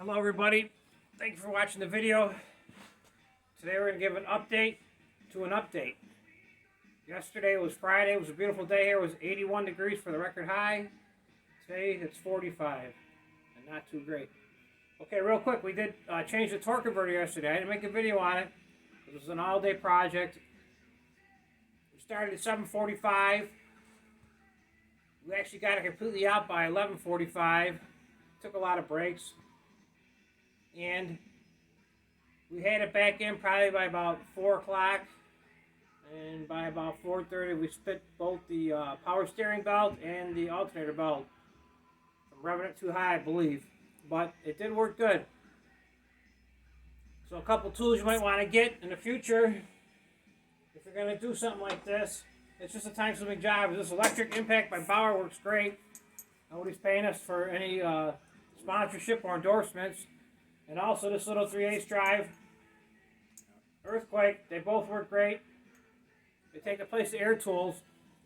Hello everybody, thank you for watching the video. Today we're going to give an update to an update. Yesterday was Friday, it was a beautiful day here, it was 81 degrees for the record high. Today it's 45 and not too great. Okay, real quick, we did change the torque converter yesterday. I didn't make a video on it. It was an all-day project. We started at 7:45. We actually got it completely out by 11:45. Took a lot of breaks. And we had it back in probably by about 4 o'clock. And by about 4:30, we spit both the power steering belt and the alternator belt from revving it too high, I believe. But it did work good. So a couple tools you might want to get in the future if you're going to do something like this. It's just a time-consuming job. This electric impact by Bauer works great. Nobody's paying us for any sponsorship or endorsements. And also this little 3/8 drive, Earthquake, they both work great. They take the place of air tools.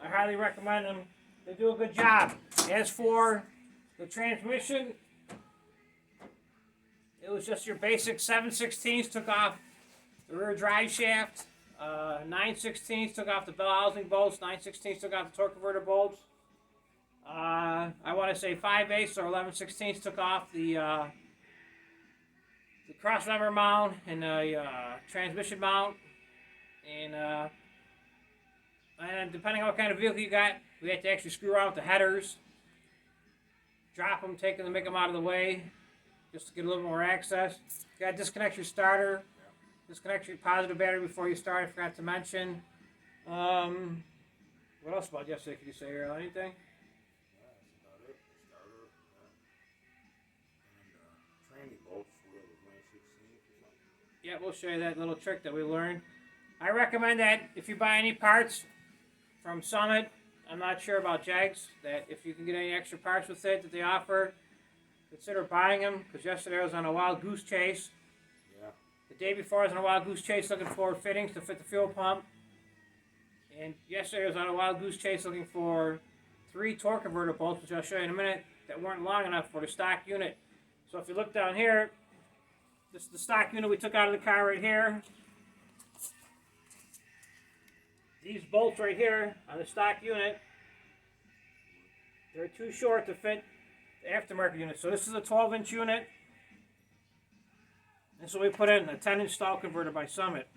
I highly recommend them. They do a good job. As for the transmission, it was just your basic 7/16 took off the rear drive shaft. 9/16 took off the bell housing bolts. 9/16 took off the torque converter bolts. I want to say 5/8 or 11/16 took off the cross member mount and the transmission mount. And depending on what kind of vehicle you got, we have to actually screw around with the headers, drop them, take them, make them out of the way, just to get a little more access. You got to disconnect your starter, disconnect your positive battery before you start. I forgot to mention. What else about yesterday could you say, Earl? Anything? Yeah, we'll show you that little trick that we learned. I recommend that if you buy any parts from Summit, I'm not sure about Jags, that if you can get any extra parts with it that they offer, consider buying them, because yesterday I was on a wild goose chase. Yeah. The day before I was on a wild goose chase looking for fittings to fit the fuel pump. And yesterday I was on a wild goose chase looking for 3 torque converter bolts, which I'll show you in a minute, that weren't long enough for the stock unit. So if you look down here, this is the stock unit we took out of the car right here. These bolts right here on the stock unit, they're too short to fit the aftermarket unit. So this is a 12-inch unit. And so we put in a 10-inch stall converter by Summit.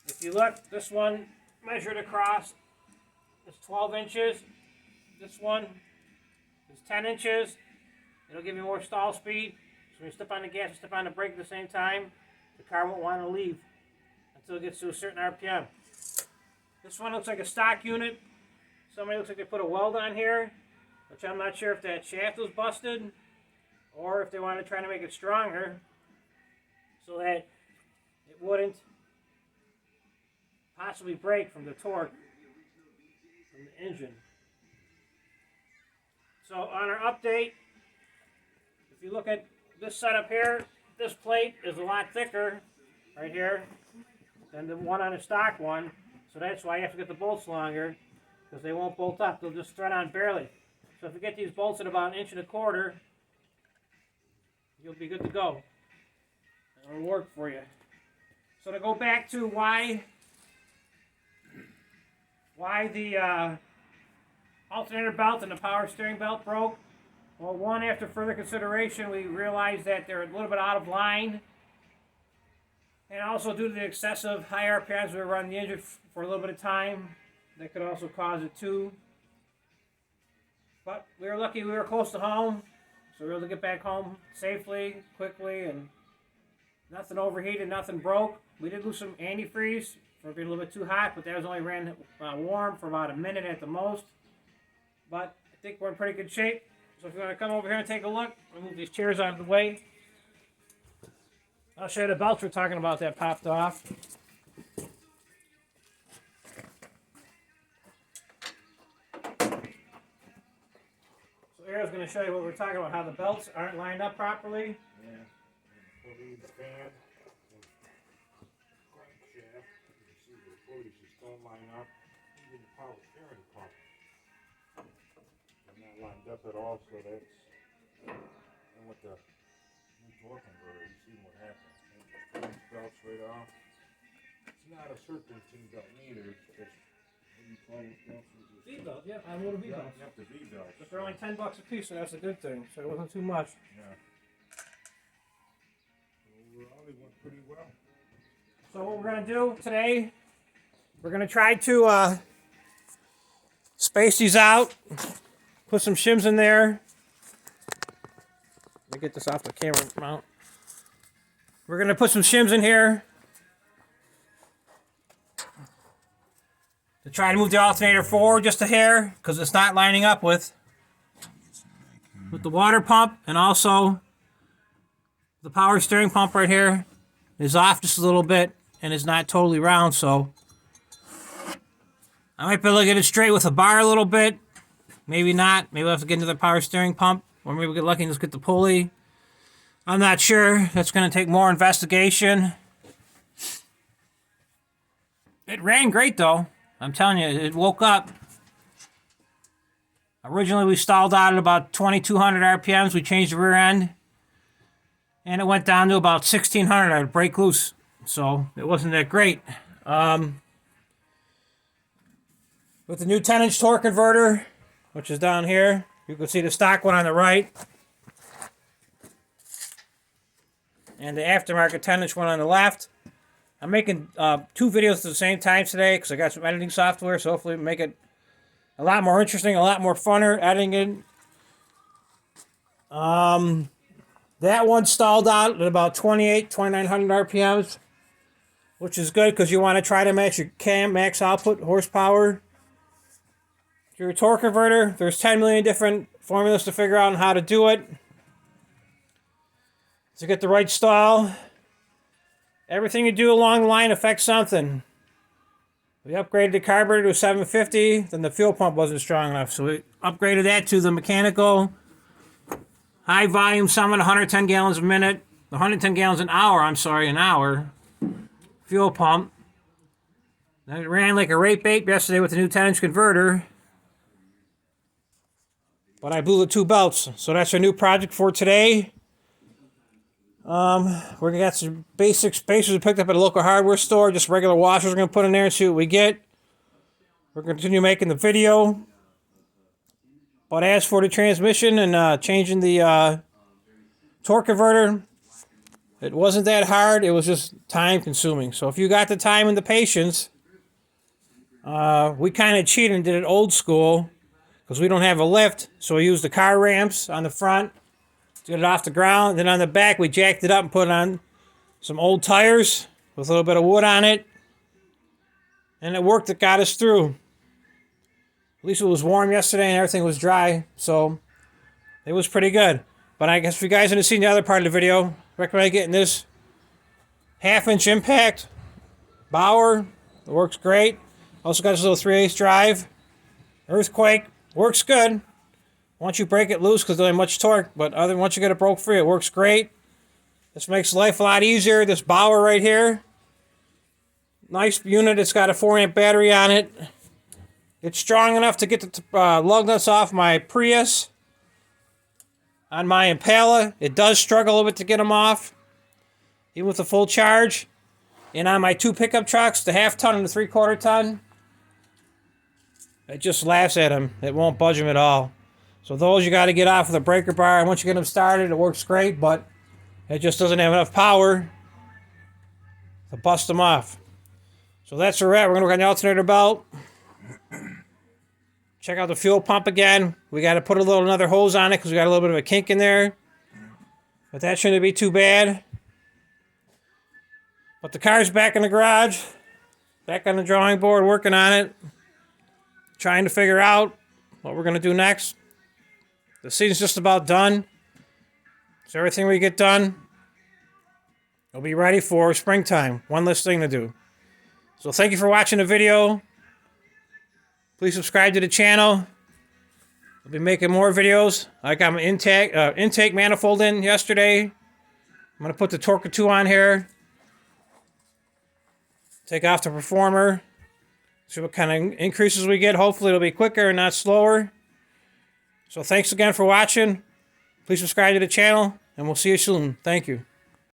If you look, this one measured across is 12 inches. This one is 10 inches. It'll give you more stall speed. So when you step on the gas and step on the brake at the same time, the car won't want to leave until it gets to a certain RPM. This one looks like a stock unit. Somebody looks like they put a weld on here, which I'm not sure if that shaft was busted or if they want to try to make it stronger so that it wouldn't possibly break from the torque from the engine. So on our update, if you look at this setup here, this plate is a lot thicker right here than the one on the stock one. So that's why you have to get the bolts longer, because they won't bolt up. They'll just thread on barely. So if you get these bolts at about 1.25 inches, you'll be good to go. It'll work for you. So to go back to why the alternator belt and the power steering belt broke. Well, one, after further consideration, we realized that they're a little bit out of line. And also due to the excessive high RPMs we were running the engine for a little bit of time, that could also cause it too. But we were lucky we were close to home, so we were able to get back home safely, quickly, and nothing overheated, nothing broke. We did lose some antifreeze for being a little bit too hot, but that was only ran warm for about a minute at the most. But I think we're in pretty good shape. So if you want to come over here and take a look, we'll move these chairs out of the way. I'll show you the belts we're talking about that popped off. So Aaron's going to show you what we're talking about, how the belts aren't lined up properly. Yeah. Pulley, the fan, crankshaft. You can see the pulleys just don't line up. Even the power steering pump. They're not lined up at all, so that's. And with the torque converter. You see what happens. Take the belts right off. It's not a serpentine belt neither. It's just, what do you call those belts? V-belts, yeah, I want a V-belt. Yep, the V-belts. But they're only $10 a piece, so that's a good thing. So it wasn't too much. Yeah. Overall, it went pretty well. So what we're gonna do today, we're gonna try to space these out, put some shims in there. Let me get this off the camera mount. We're gonna put some shims in here to try to move the alternator forward just a hair, because it's not lining up with the water pump, and also the power steering pump right here is off just a little bit and is not totally round, so I might be able to get it straight with a bar a little bit. Maybe not. Maybe we'll have to get into the power steering pump, or maybe we'll get lucky and just get the pulley. I'm not sure. That's going to take more investigation. It ran great though. I'm telling you, it woke up. Originally we stalled out at about 2200 RPMs. We changed the rear end, and it went down to about 1600. I'd break loose, so it wasn't that great. With the new 10-inch torque converter, which is down here, you can see the stock one on the right, and the aftermarket 10-inch one on the left. I'm making 2 videos at the same time today because I got some editing software, so hopefully make it a lot more interesting, a lot more funner editing it. That one stalled out at about 2,900 RPMs, which is good because you want to try to match your cam max output horsepower. Your torque converter, there's 10 million different formulas to figure out how to do it. To get the right stall. Everything you do along the line affects something. We upgraded the carburetor to a 750, then the fuel pump wasn't strong enough, so we upgraded that to the mechanical high volume Summit 110 gallons a minute, 110 gallons an hour, fuel pump. Then it ran like a rape bait yesterday with the new 10-inch converter. But I blew the 2 belts, so that's our new project for today. We're gonna get some basic spacers we picked up at a local hardware store, just regular washers we're gonna put in there and see what we get. We're gonna continue making the video. But as for the transmission and changing the torque converter, it wasn't that hard, it was just time consuming. So if you got the time and the patience, we kind of cheated and did it old school, because we don't have a lift, so we used the car ramps on the front to get it off the ground. Then on the back, we jacked it up and put on some old tires with a little bit of wood on it. And it worked. It got us through. At least it was warm yesterday and everything was dry, so it was pretty good. But I guess if you guys haven't seen the other part of the video, I recommend getting this 1/2-inch impact Bauer. It works great. Also got this little 3/8 drive. Earthquake. Works good. Once you break it loose, because there's not much torque, but once you get it broke free, it works great. This makes life a lot easier. This Bauer right here. Nice unit. It's got a 4-amp battery on it. It's strong enough to get the lug nuts off my Prius. On my Impala, it does struggle a little bit to get them off, even with a full charge. And on my 2 pickup trucks, the 1/2 ton and the 3/4 ton, it just laughs at them. It won't budge them at all. So those you got to get off with a breaker bar. And once you get them started, it works great, but it just doesn't have enough power to bust them off. So that's where we're at. We're going to work on the alternator belt. Check out the fuel pump again. We got to put another hose on it because we got a little bit of a kink in there. But that shouldn't be too bad. But the car's back in the garage. Back on the drawing board, working on it. Trying to figure out what we're going to do next. The season's just about done. So everything we get done, we'll be ready for springtime. One less thing to do. So thank you for watching the video. Please subscribe to the channel. I'll be making more videos. I got my intake manifold in yesterday. I'm going to put the Torque 2 on here. Take off the Performer. See what kind of increases we get. Hopefully it'll be quicker and not slower. So thanks again for watching. Please subscribe to the channel. and we'll see you soon. Thank you.